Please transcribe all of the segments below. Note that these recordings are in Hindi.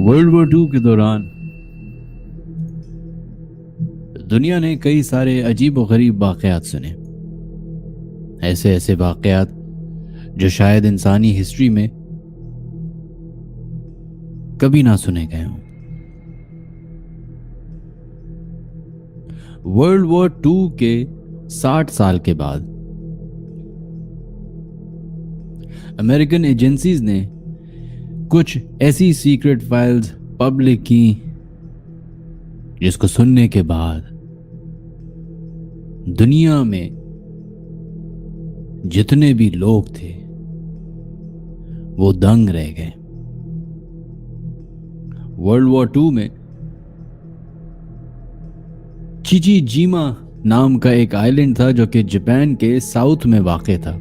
वर्ल्ड वॉर टू के दौरान दुनिया ने कई सारे अजीब व गरीब वाक़यात सुने। ऐसे ऐसे वाक़यात जो शायद इंसानी हिस्ट्री में कभी ना सुने गए हों। वर्ल्ड वॉर टू के 60 साल के बाद अमेरिकन एजेंसीज ने कुछ ऐसी सीक्रेट फाइल्स पब्लिक की जिसको सुनने के बाद दुनिया में जितने भी लोग थे वो दंग रह गए। वर्ल्ड वॉर टू में चिचिजीमा नाम का एक आइलैंड था जो कि जापान के साउथ में वाक़ था।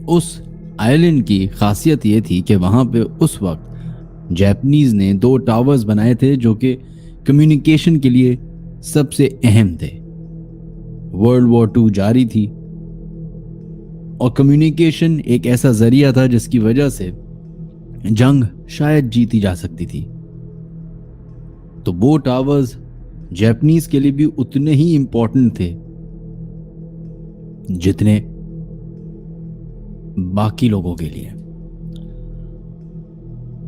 उस आइलैंड की खासियत यह थी कि वहां पे उस वक्त जापानीज ने 2 टावर्स बनाए थे जो कि कम्युनिकेशन के लिए सबसे अहम थे। वर्ल्ड वॉर टू जारी थी और कम्युनिकेशन एक ऐसा जरिया था जिसकी वजह से जंग शायद जीती जा सकती थी। तो वो टावर्स जापानीज के लिए भी उतने ही इंपॉर्टेंट थे जितने बाकी लोगों के लिए।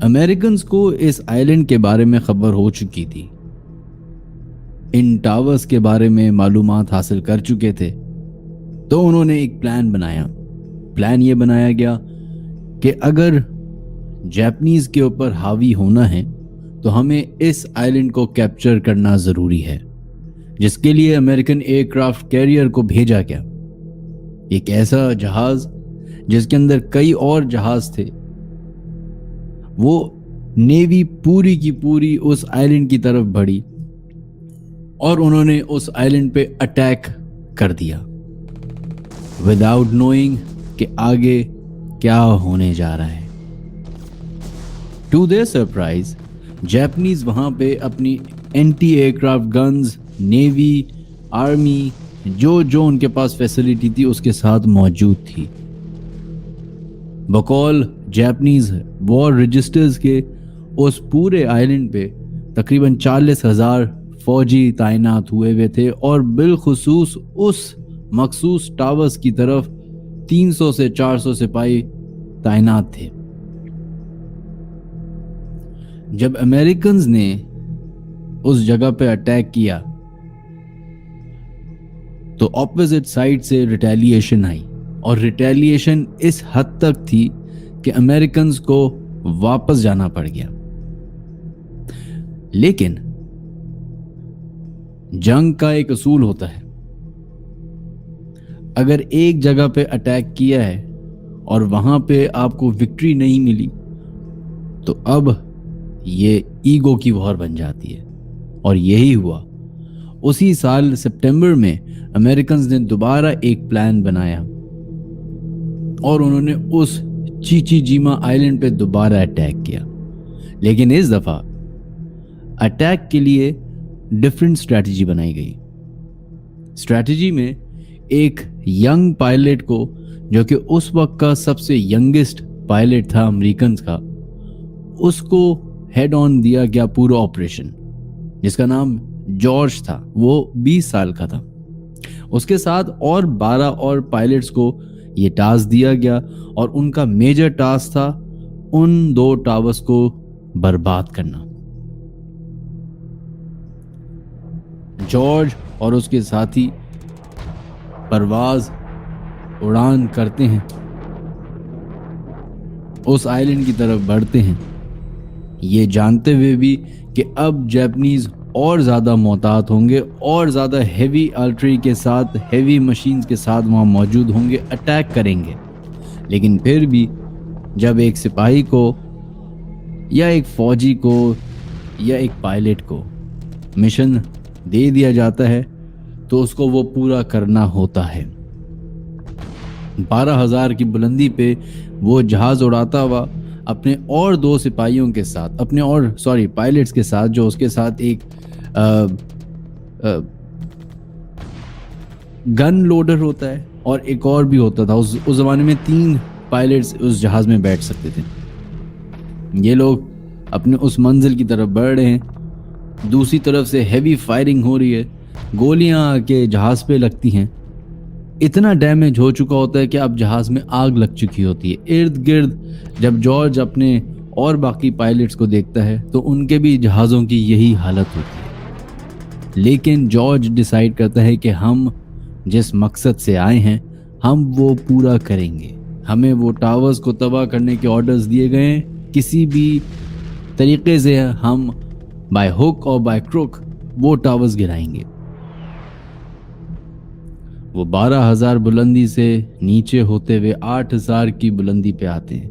अमेरिकन्स को इस आइलैंड के बारे में खबर हो चुकी थी, इन टावर्स के बारे में मालूमात हासिल कर चुके थे। तो उन्होंने एक प्लान बनाया। प्लान ये बनाया गया कि अगर जापानीज के ऊपर हावी होना है तो हमें इस आइलैंड को कैप्चर करना जरूरी है, जिसके लिए अमेरिकन एयरक्राफ्ट कैरियर को भेजा गया। एक ऐसा जहाज जिसके अंदर कई और जहाज थे। वो नेवी पूरी की पूरी उस आइलैंड की तरफ बढ़ी और उन्होंने उस आइलैंड पे अटैक कर दिया विदाउट नोइंग कि आगे क्या होने जा रहा है। टू देयर सरप्राइज जापानीज वहां पे अपनी anti aircraft guns, navy, army जो उनके पास फैसिलिटी थी उसके साथ मौजूद थी। बकौल जापानीज वॉर रजिस्टर्स के उस पूरे आइलैंड पे तकरीबन 40,000 फौजी तैनात हुए हुए थे और बिलखुसूस उस मखसूस टावर्स की तरफ 300 से 400 सिपाही तैनात थे। जब अमेरिकन्स ने उस जगह पे अटैक किया तो ऑपोजिट साइड से रिटेलिएशन आई और रिटेलिएशन इस हद तक थी कि अमेरिकन्स को वापस जाना पड़ गया। लेकिन जंग का एक असूल होता है, अगर एक जगह पे अटैक किया है और वहां पे आपको विक्ट्री नहीं मिली तो अब ये ईगो की वॉर बन जाती है। और यही हुआ। उसी साल सितंबर में अमेरिकन्स ने दोबारा एक प्लान बनाया और उन्होंने उस चिचिजीमा आइलैंड पे दोबारा अटैक किया। लेकिन इस दफा अटैक के लिए डिफरेंट स्ट्रैटेजी बनाई गई। स्ट्रैटेजी में एक यंग पायलट को, जो कि उस वक्त का सबसे यंगेस्ट पायलट था अमेरिकन्स का, उसको हेड ऑन दिया गया पूरा ऑपरेशन, जिसका नाम जॉर्ज था। वो 20 साल का था। उसके साथ और 12 और पायलट्स को ये टास्क दिया गया और उनका मेजर टास्क था उन 2 टावर्स को बर्बाद करना। जॉर्ज और उसके साथी परवाज उड़ान करते हैं, उस आइलैंड की तरफ बढ़ते हैं, ये जानते हुए भी कि अब जापानीज और ज़्यादा मोहतात होंगे और ज़्यादा हेवी आर्टिलरी के साथ, हेवी मशीन्स के साथ वहाँ मौजूद होंगे, अटैक करेंगे। लेकिन फिर भी जब एक सिपाही को या एक फ़ौजी को या एक पायलट को मिशन दे दिया जाता है तो उसको वो पूरा करना होता है। 12,000 की बुलंदी पे वो जहाज़ उड़ाता हुआ अपने और 2 सिपाहियों के साथ, पायलट्स के साथ, जो उसके साथ एक गन लोडर होता है और एक और भी होता था। उस जमाने में 3 पायलट्स उस जहाज में बैठ सकते थे। ये लोग अपने उस मंजिल की तरफ बढ़ रहे हैं। दूसरी तरफ से हैवी फायरिंग हो रही है, गोलियां आके जहाज पे लगती हैं। इतना डैमेज हो चुका होता है कि अब जहाज में आग लग चुकी होती है इर्द गिर्द। जब जॉर्ज अपने और बाकी पायलट्स को देखता है तो उनके भी जहाज़ों की यही हालत होती है। लेकिन जॉर्ज डिसाइड करता है कि हम जिस मकसद से आए हैं हम वो पूरा करेंगे। हमें वो टावर्स को तबाह करने के ऑर्डर्स दिए गए हैं, किसी भी तरीके से हम बाय हुक और बाय क्रुक वो टावर्स गिराएंगे। वो 12,000 बुलंदी से नीचे होते हुए 8,000 की बुलंदी पे आते हैं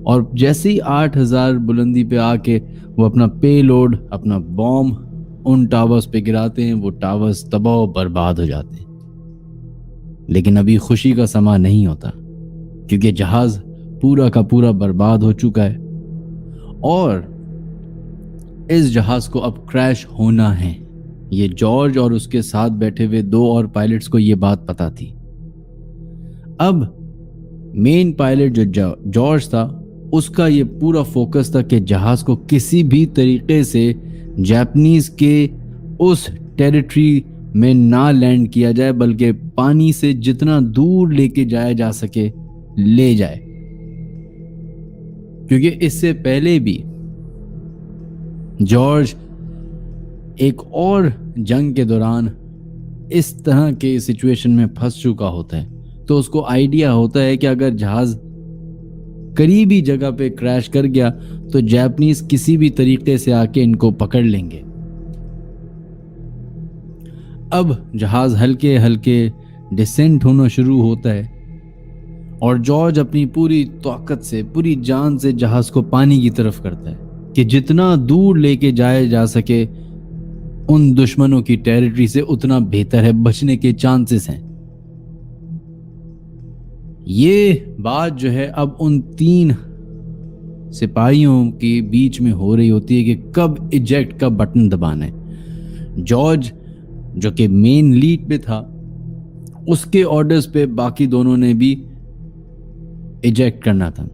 और जैसे ही 8,000 बुलंदी पे आके वो अपना पेलोड, अपना बॉम्ब उन टावर्स पे गिराते हैं। वो टावर्स तबाह बर्बाद हो जाते हैं। लेकिन अभी खुशी का समा नहीं होता क्योंकि जहाज पूरा का पूरा बर्बाद हो चुका है और इस जहाज को अब क्रैश होना है। ये जॉर्ज और उसके साथ बैठे हुए 2 और पायलट्स को ये बात पता थी। अब मेन पायलट जो जॉर्ज था उसका ये पूरा फोकस था कि जहाज को किसी भी तरीके से जापानीज के उस टेरिटरी में ना लैंड किया जाए, बल्कि पानी से जितना दूर लेके जाया जा सके ले जाए। क्योंकि इससे पहले भी जॉर्ज एक और जंग के दौरान इस तरह के सिचुएशन में फंस चुका होता है, तो उसको आइडिया होता है कि अगर जहाज करीबी जगह पे क्रैश कर गया तो जापानीज किसी भी तरीके से आके इनको पकड़ लेंगे। अब जहाज हल्के हल्के डिसेंट होना शुरू होता है और जॉर्ज अपनी पूरी ताकत से, पूरी जान से जहाज को पानी की तरफ करता है कि जितना दूर लेके जाया जा सके उन दुश्मनों की टेरिटरी से उतना बेहतर है, बचने के चांसेस हैं। ये बात जो है अब उन 3 सिपाहियों के बीच में हो रही होती है कि कब इजेक्ट का बटन दबाना है। जॉर्ज जो कि मेन लीड पे था उसके ऑर्डर्स पे बाकी दोनों ने भी इजेक्ट करना था।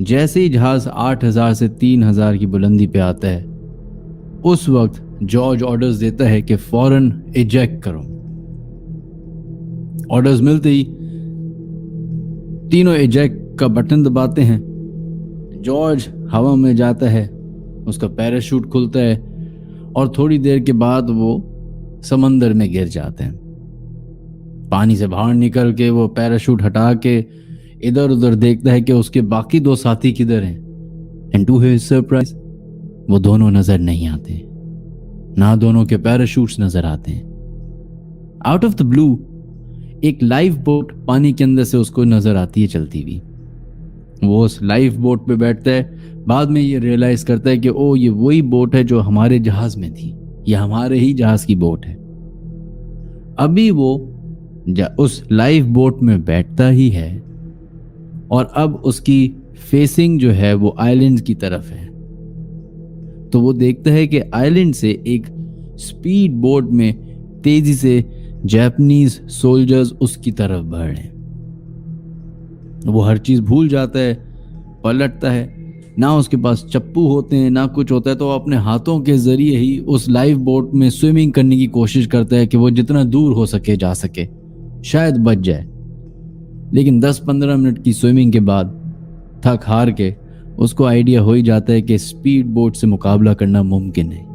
जैसे ही जहाज 8,000 से 3,000 की बुलंदी पे आता है उस वक्त जॉर्ज ऑर्डर्स देता है कि फौरन इजेक्ट करो। ऑर्डर्स मिलते ही तीनों इजेक्ट का बटन दबाते हैं। जॉर्ज हवा में जाता है, उसका पैराशूट खुलता है और थोड़ी देर के बाद वो समंदर में गिर जाते हैं। पानी से बाहर निकल के वो पैराशूट हटा के इधर उधर देखता है कि उसके बाकी 2 साथी किधर हैं। एंड टू हिज सरप्राइज वो दोनों नजर नहीं आते, ना दोनों के पैराशूट्स नजर आते हैं। आउट ऑफ द ब्लू एक लाइफ बोट पानी के अंदर से उसको नजर आती है चलती हुई। वो उस लाइफ बोट पे बैठता है। बाद में ये रियलाइज करता है कि ओ ये वही बोट है जो हमारे जहाज में थी, ये हमारे ही जहाज की बोट है। अभी वो उस लाइफ बोट में बैठता ही है और अब उसकी फेसिंग जो है वो आइलैंड की तरफ है। तो वो देखता है कि आइलैंड से एक स्पीड बोट में तेजी से जापानीज सोल्जर्स उसकी तरफ बढ़ रहे हैं। वो हर चीज भूल जाता है, पलटता है। ना उसके पास चप्पू होते हैं ना कुछ होता है, तो वो अपने हाथों के जरिए ही उस लाइफ बोट में स्विमिंग करने की कोशिश करता है कि वो जितना दूर हो सके जा सके, शायद बच जाए। लेकिन 10-15 मिनट की स्विमिंग के बाद थक हार के उसको आइडिया हो ही जाता है कि स्पीड बोट से मुकाबला करना मुमकिन है।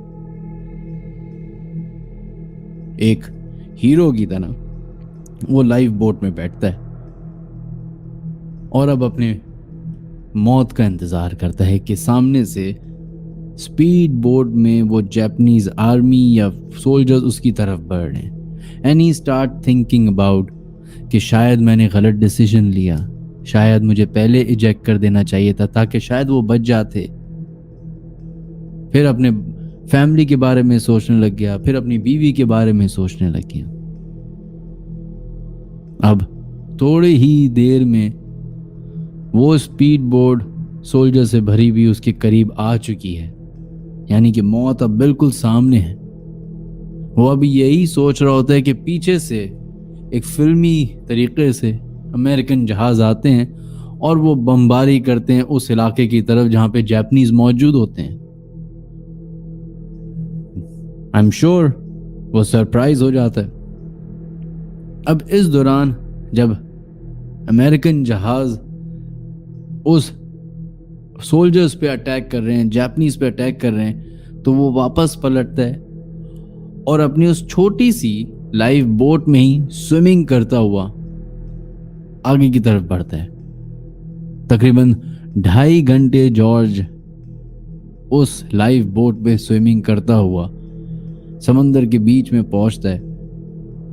एक हीरो की तरह वो लाइफ बोट में बैठता है और अब अपने मौत का इंतजार करता है कि सामने से स्पीड बोट में वो जापानीज आर्मी या सोल्जर्स उसकी तरफ बढ़ रहे हैं। And he start thinking about कि शायद मैंने गलत डिसीजन लिया, शायद मुझे पहले इजेक्ट कर देना चाहिए था ताकि शायद वो बच जाते। फिर अपने फैमिली के बारे में सोचने लग गया, फिर अपनी बीवी के बारे में सोचने लग गया। अब थोड़ी ही देर में वो स्पीड बोट सोल्जर से भरी हुई उसके करीब आ चुकी है, यानी कि मौत अब बिल्कुल सामने है। वो अभी यही सोच रहा होता है कि पीछे से एक फिल्मी तरीके से अमेरिकन जहाज आते हैं और वो बमबारी करते हैं उस इलाके की तरफ जहां पे जापानीज मौजूद होते हैं। आई एम श्योर वो सरप्राइज हो जाता है। अब इस दौरान जब अमेरिकन जहाज उस सोल्जर्स पे अटैक कर रहे हैं, जापानीज पे अटैक कर रहे हैं, तो वो वापस पलटता है और अपनी उस छोटी सी लाइफ बोट में ही स्विमिंग करता हुआ आगे की तरफ बढ़ता है। तकरीबन 2.5 घंटे जॉर्ज उस लाइफ बोट में स्विमिंग करता हुआ समंदर के बीच में पहुंचता है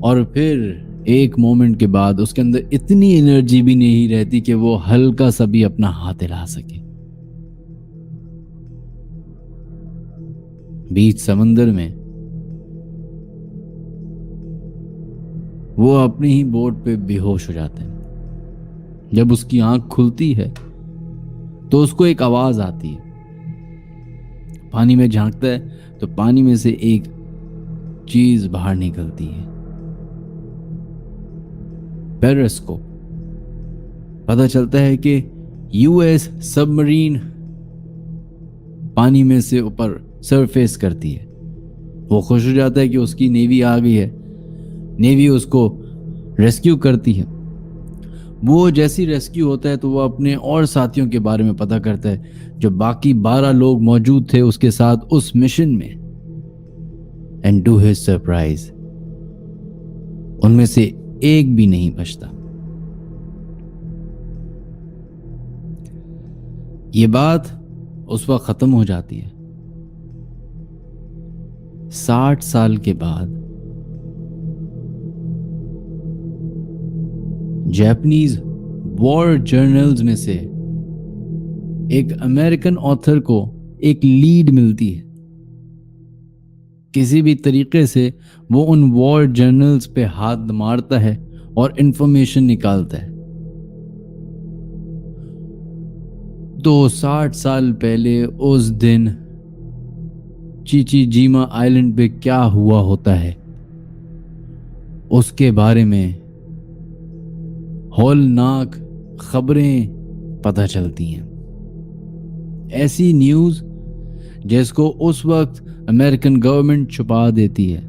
और फिर एक मोमेंट के बाद उसके अंदर इतनी एनर्जी भी नहीं रहती कि वो हल्का सा भी अपना हाथ हिला सके। बीच समंदर में वो अपनी ही बोट पे बेहोश हो जाता है। जब उसकी आंख खुलती है तो उसको एक आवाज आती है। पानी में झांकता है तो पानी में से एक चीज बाहर निकलती है, पेरिस्कोप। पता चलता है कि यूएस सबमरीन पानी में से ऊपर सरफेस करती है। वो खुश हो जाता है कि उसकी नेवी आ गई है। नेवी उसको रेस्क्यू करती है। वो जैसी रेस्क्यू होता है तो वो अपने और साथियों के बारे में पता करता है जो बाकी 12 लोग मौजूद थे उसके साथ उस मिशन में। एंड टू हिज सरप्राइज उनमें से एक भी नहीं बचता। ये बात उस वक्त खत्म हो जाती है। 60 साल के बाद जापानीज वॉर जर्नल्स में से एक अमेरिकन ऑथर को एक लीड मिलती है। किसी भी तरीके से वो उन वॉर जर्नल्स पे हाथ मारता है और इंफॉर्मेशन निकालता है। तो 60 साल पहले उस दिन चिचिजीमा आइलैंड पे क्या हुआ होता है उसके बारे में हौलनाक खबरें पता चलती हैं। ऐसी न्यूज जिसको उस वक्त अमेरिकन गवर्नमेंट छुपा देती है।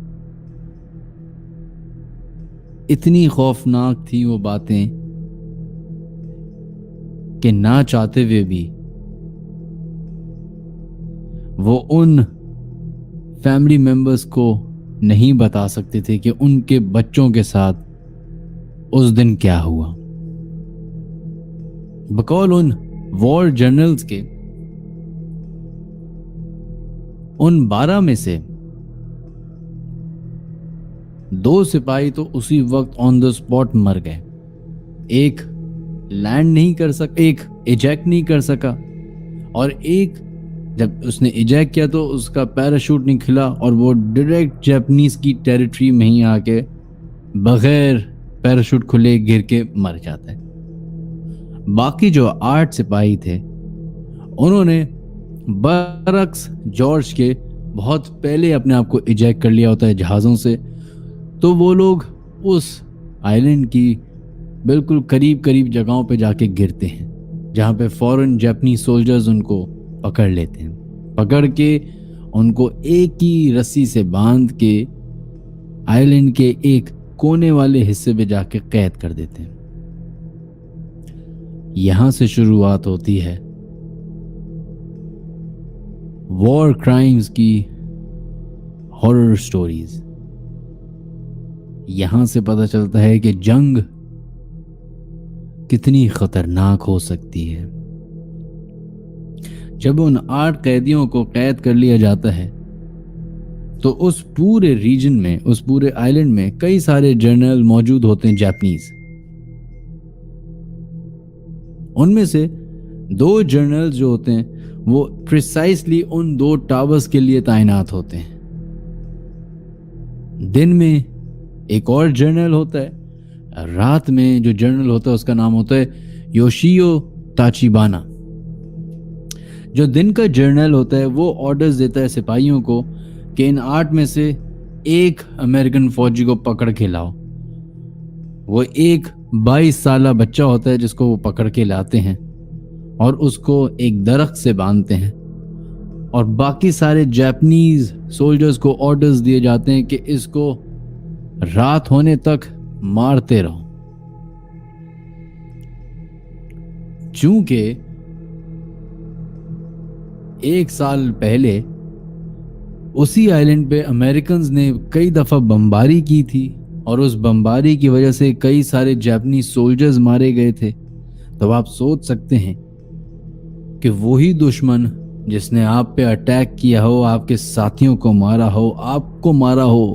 इतनी खौफनाक थी वो बातें कि ना चाहते हुए भी वो उन फैमिली मेंबर्स को नहीं बता सकते थे कि उनके बच्चों के साथ उस दिन क्या हुआ। बकौल उन वॉर जर्नल्स के उन 12 में से 2 सिपाही तो उसी वक्त ऑन द स्पॉट मर गए। एक लैंड नहीं कर सका, एक इजेक्ट नहीं कर सका, और एक जब उसने इजेक्ट किया तो उसका पैराशूट नहीं खुला और वो डायरेक्ट जापानीज की टेरिटरी में ही आके बगैर पैराशूट खुले गिर के मर जाता है। बाकी जो 8 सिपाही थे उन्होंने बरक्स जॉर्ज के बहुत पहले अपने आप को इजेक्ट कर लिया होता है जहाज़ों से। तो वो लोग उस आइलैंड की बिल्कुल करीब करीब जगहों पे जाके गिरते हैं जहाँ पे फॉरेन जापानी सोल्जर्स उनको पकड़ लेते हैं। पकड़ के उनको एक ही रस्सी से बांध के आइलैंड के एक कोने वाले हिस्से पे जाके कैद कर देते हैं। यहां से शुरुआत होती है वॉर क्राइम्स की हॉरर स्टोरीज। यहां से पता चलता है कि जंग कितनी खतरनाक हो सकती है। जब उन 8 कैदियों को कैद कर लिया जाता है तो उस पूरे रीजन में, उस पूरे आइलैंड में कई सारे जर्नल मौजूद होते हैं जापानीज। उनमें से 2 जर्नल जो होते हैं वो प्रिसाइसली उन 2 टावर्स के लिए तैनात होते हैं। दिन में एक और जर्नल होता है, रात में जो जर्नल होता है उसका नाम होता है योशियो ताचिबाना। जो दिन का जर्नल होता है वो ऑर्डर्स देता है सिपाहियों को कि इन 8 में से एक अमेरिकन फौजी को पकड़ के लाओ। वो एक 22 साल बच्चा होता है जिसको वो पकड़ के लाते हैं और उसको एक दरख्त से बांधते हैं, और बाकी सारे जापानीज सोल्जर्स को ऑर्डर्स दिए जाते हैं कि इसको रात होने तक मारते रहो। चूंकि 1 साल पहले उसी आइलैंड पे अमेरिकन्स ने कई दफा बमबारी की थी और उस बमबारी की वजह से कई सारे जापानीज सोल्जर्स मारे गए थे, तो आप सोच सकते हैं कि वही दुश्मन जिसने आप पे अटैक किया हो, आपके साथियों को मारा हो, आपको मारा हो,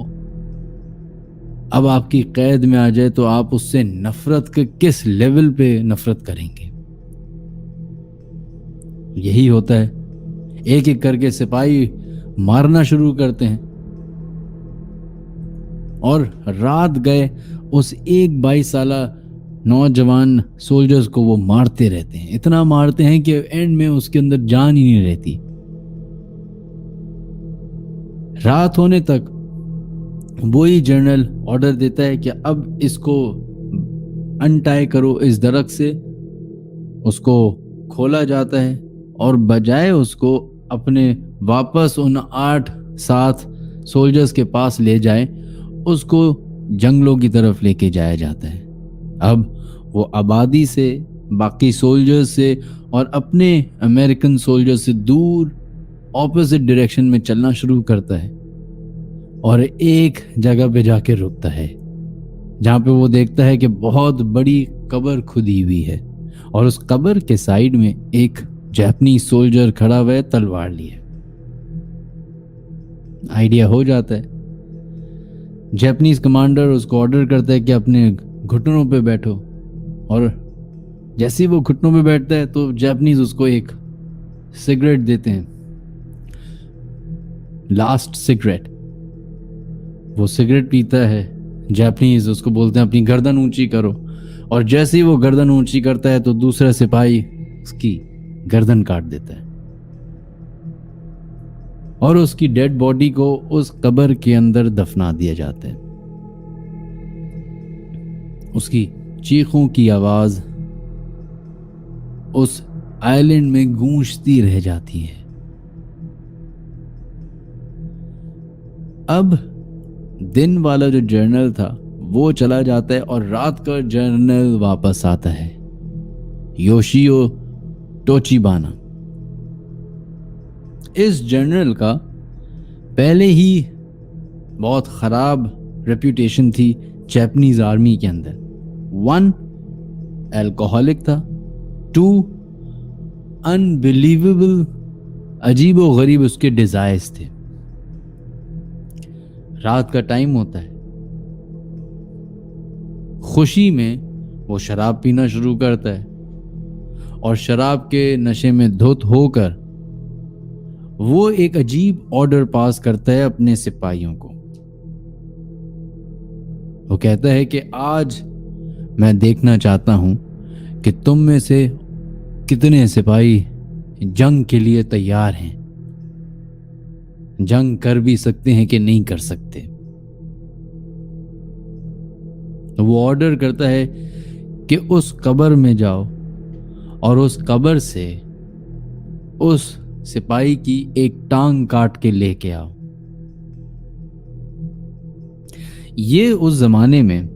अब आपकी कैद में आ जाए तो आप उससे नफरत के किस लेवल पे नफरत करेंगे। यही होता है, एक एक करके सिपाही मारना शुरू करते हैं और रात गए उस एक 22 साला नौजवान सोल्जर्स को वो मारते रहते हैं। इतना मारते हैं कि एंड में उसके अंदर जान ही नहीं रहती। रात होने तक वही जनरल ऑर्डर देता है कि अब इसको अनटाई करो इस दरख्त से। उसको खोला जाता है और बजाय उसको अपने वापस उन 8-7 सोल्जर्स के पास ले जाए, उसको जंगलों की तरफ लेके जाया जाता है। अब वो आबादी से, बाकी सोल्जर्स से और अपने अमेरिकन सोल्जर्स से दूर ऑपोजिट डायरेक्शन में चलना शुरू करता है और एक जगह पे जाके रुकता है जहां पे वो देखता है कि बहुत बड़ी कब्र खुदी हुई है और उस कब्र के साइड में एक जापानीज सोल्जर खड़ा हुआ है तलवार लिए। आइडिया हो जाता है। जापानीज कमांडर उसको ऑर्डर करता है कि अपने घुटनों पे बैठो, और जैसे ही वो घुटनों पे बैठता है तो जापानीज उसको एक सिगरेट देते हैं, लास्ट सिगरेट। वो सिगरेट पीता है। जापानीज उसको बोलते हैं अपनी गर्दन ऊंची करो, और जैसे ही वो गर्दन ऊंची करता है तो दूसरा सिपाही उसकी गर्दन काट देता है और उसकी डेड बॉडी को उस कब्र के अंदर दफना दिया जाता है। उसकी चीखों की आवाज उस आइलैंड में गूंजती रह जाती है। अब दिन वाला जो जर्नल था वो चला जाता है और रात का जर्नल वापस आता है, योशियो टोचिबाना। इस जर्नल का पहले ही बहुत खराब रेप्यूटेशन थी जापानीज आर्मी के अंदर। 1, अल्कोहलिक था। 2, अनबिलीवेबल, अजीबो गरीब उसके डिजायर्स थे। रात का टाइम होता है, खुशी में वो शराब पीना शुरू करता है और शराब के नशे में धुत होकर वो एक अजीब ऑर्डर पास करता है अपने सिपाहियों को। वो कहता है कि आज मैं देखना चाहता हूं कि तुम में से कितने सिपाही जंग के लिए तैयार हैं, जंग कर भी सकते हैं कि नहीं कर सकते। वो ऑर्डर करता है कि उस कब्र में जाओ और उस कब्र से उस सिपाही की एक टांग काट के लेके आओ। ये उस जमाने में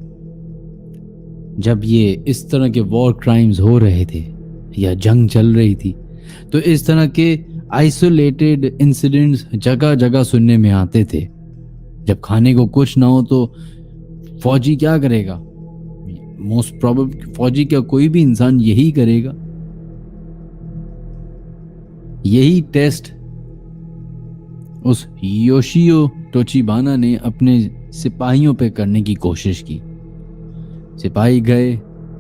जब ये इस तरह के वॉर क्राइम्स हो रहे थे या जंग चल रही थी, तो इस तरह के आइसोलेटेड इंसिडेंट्स जगह जगह सुनने में आते थे। जब खाने को कुछ ना हो तो फौजी क्या करेगा? मोस्ट प्रोबेबल फौजी क्या, कोई भी इंसान यही करेगा। यही टेस्ट उस योशियो टोचिबाना ने अपने सिपाहियों पे करने की कोशिश की। सिपाही गए,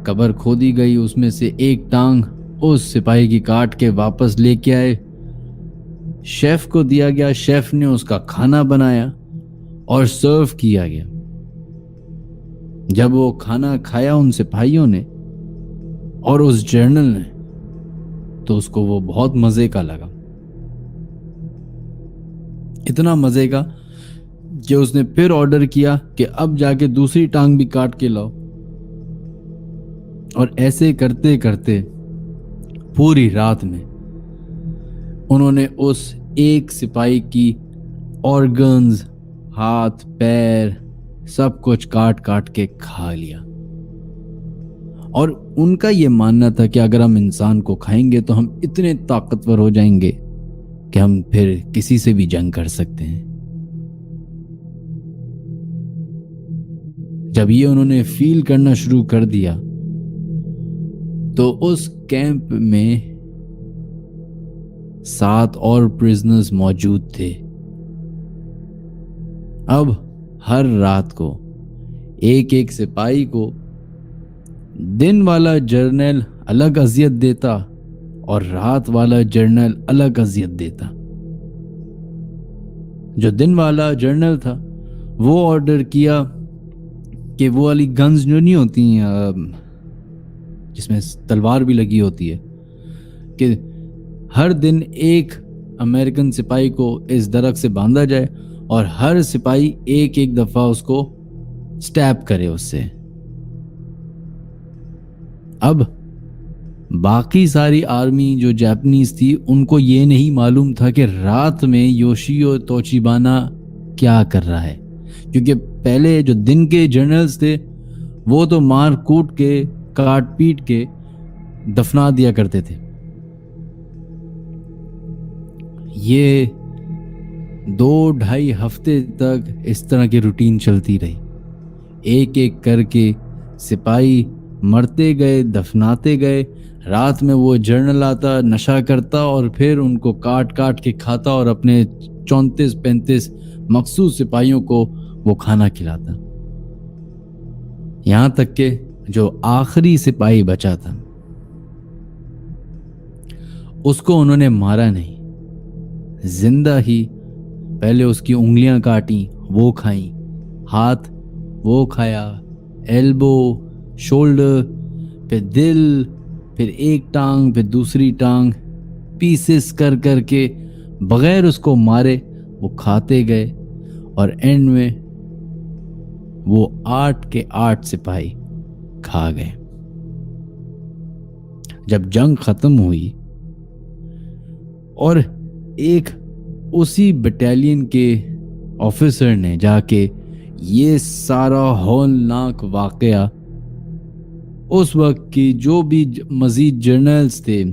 कब्र खोदी गई, उसमें से एक टांग उस सिपाही की काट के वापस लेके आए, शेफ को दिया गया। शेफ ने उसका खाना बनाया और सर्व किया गया। जब वो खाना खाया उन सिपाहियों ने और उस जर्नल ने, तो उसको वो बहुत मजे का लगा। इतना मजे का कि उसने फिर ऑर्डर किया कि अब जाके दूसरी टांग भी काट के लाओ। और ऐसे करते करते पूरी रात में उन्होंने उस एक सिपाही की ऑर्गन्स, हाथ पैर सब कुछ काट काट के खा लिया। और उनका ये मानना था कि अगर हम इंसान को खाएंगे तो हम इतने ताकतवर हो जाएंगे कि हम फिर किसी से भी जंग कर सकते हैं। जब ये उन्होंने फील करना शुरू कर दिया तो उस कैंप में 7 और प्रिजनर्स मौजूद थे। अब हर रात को एक एक सिपाही को दिन वाला जर्नल अलग अजियत देता और रात वाला जर्नल अलग अजियत देता। जो दिन वाला जर्नल था वो ऑर्डर किया कि वो वाली गन्स जो नहीं होती जिसमें तलवार भी लगी होती है, कि हर दिन एक अमेरिकन सिपाही को इस दरख्त से बांधा जाए और हर सिपाही एक एक दफा उसको स्टैब करे उससे। अब बाकी सारी आर्मी जो जापानीज थी उनको ये नहीं मालूम था कि रात में योशियो तोचिबाना क्या कर रहा है, क्योंकि पहले जो दिन के जर्नल्स थे वो तो मार कूट के काट पीट के दफना दिया करते थे। ये 2-2.5 हफ्ते तक इस तरह की रूटीन चलती रही। एक एक करके सिपाही मरते गए, दफनाते गए। रात में वो जर्नल आता, नशा करता और फिर उनको काट काट के खाता और अपने 34-35 मखसूस सिपाहियों को वो खाना खिलाता। यहां तक के जो आखिरी सिपाही बचा था उसको उन्होंने मारा नहीं, जिंदा ही पहले उसकी उंगलियां काटी, वो खाई, हाथ वो खाया, एल्बो, शोल्डर, फिर दिल, फिर एक टांग, फिर दूसरी टांग, पीसेस कर करके बगैर उसको मारे वो खाते गए और एंड में वो 8 के 8 सिपाही खा गए। जब जंग खत्म हुई और एक उसी बटालियन के ऑफिसर ने जाके ये सारा हौलनाक वाकया उस वक्त की जो भी मजीद जर्नल्स थे,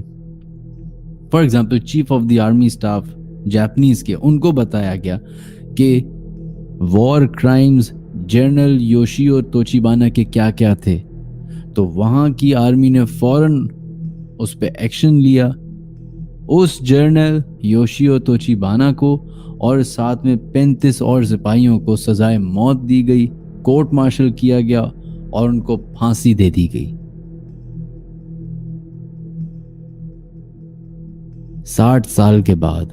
for example chief of the army staff Japanese के, उनको बताया गया कि वॉर क्राइम्स जर्नल योशियो तोचिबाना के क्या क्या थे। तो वहां की आर्मी ने फौरन उस पर एक्शन लिया। उस जर्नल योशियो तोचिबाना को और साथ में 35 और सिपाहियों को सजाए मौत दी गई, कोर्ट मार्शल किया गया और उनको फांसी दे दी गई। 60 साल के बाद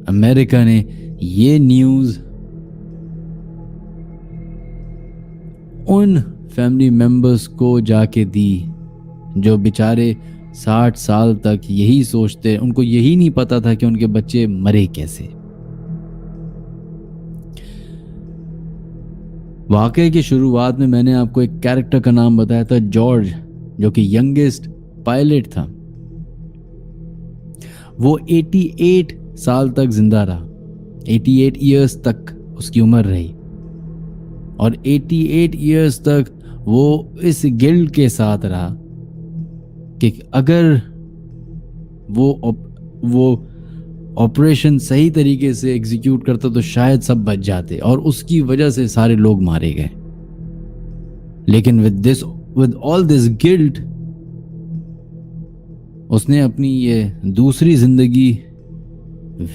अमेरिका ने ये न्यूज़ उन फैमिली मेंबर्स को जाके दी जो बेचारे 60 साल तक यही सोचते, उनको यही नहीं पता था कि उनके बच्चे मरे कैसे। वाकये की शुरुआत में मैंने आपको एक कैरेक्टर का नाम बताया था, जॉर्ज, जो कि यंगेस्ट पायलट था। वो 88 साल तक जिंदा रहा, 88 इयर्स तक उसकी उम्र रही और 88 इयर्स तक वो इस गिल्ड के साथ रहा कि अगर वो ऑपरेशन सही तरीके से एग्जीक्यूट करता तो शायद सब बच जाते, और उसकी वजह से सारे लोग मारे गए। लेकिन विद ऑल दिस गिल्ट उसने अपनी ये दूसरी जिंदगी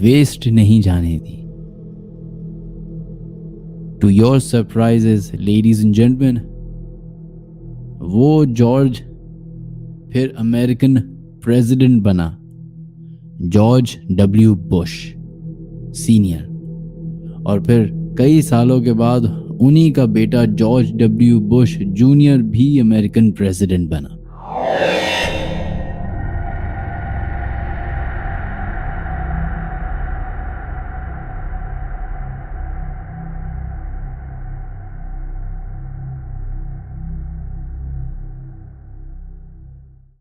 वेस्ट नहीं जाने दी। To your surprises ladies and gentleman, वो जॉर्ज फिर अमेरिकन प्रेसिडेंट बना, जॉर्ज डब्ल्यू बुश सीनियर। और फिर कई सालों के बाद उन्हीं का बेटा जॉर्ज डब्ल्यू बुश जूनियर भी अमेरिकन प्रेसिडेंट बना।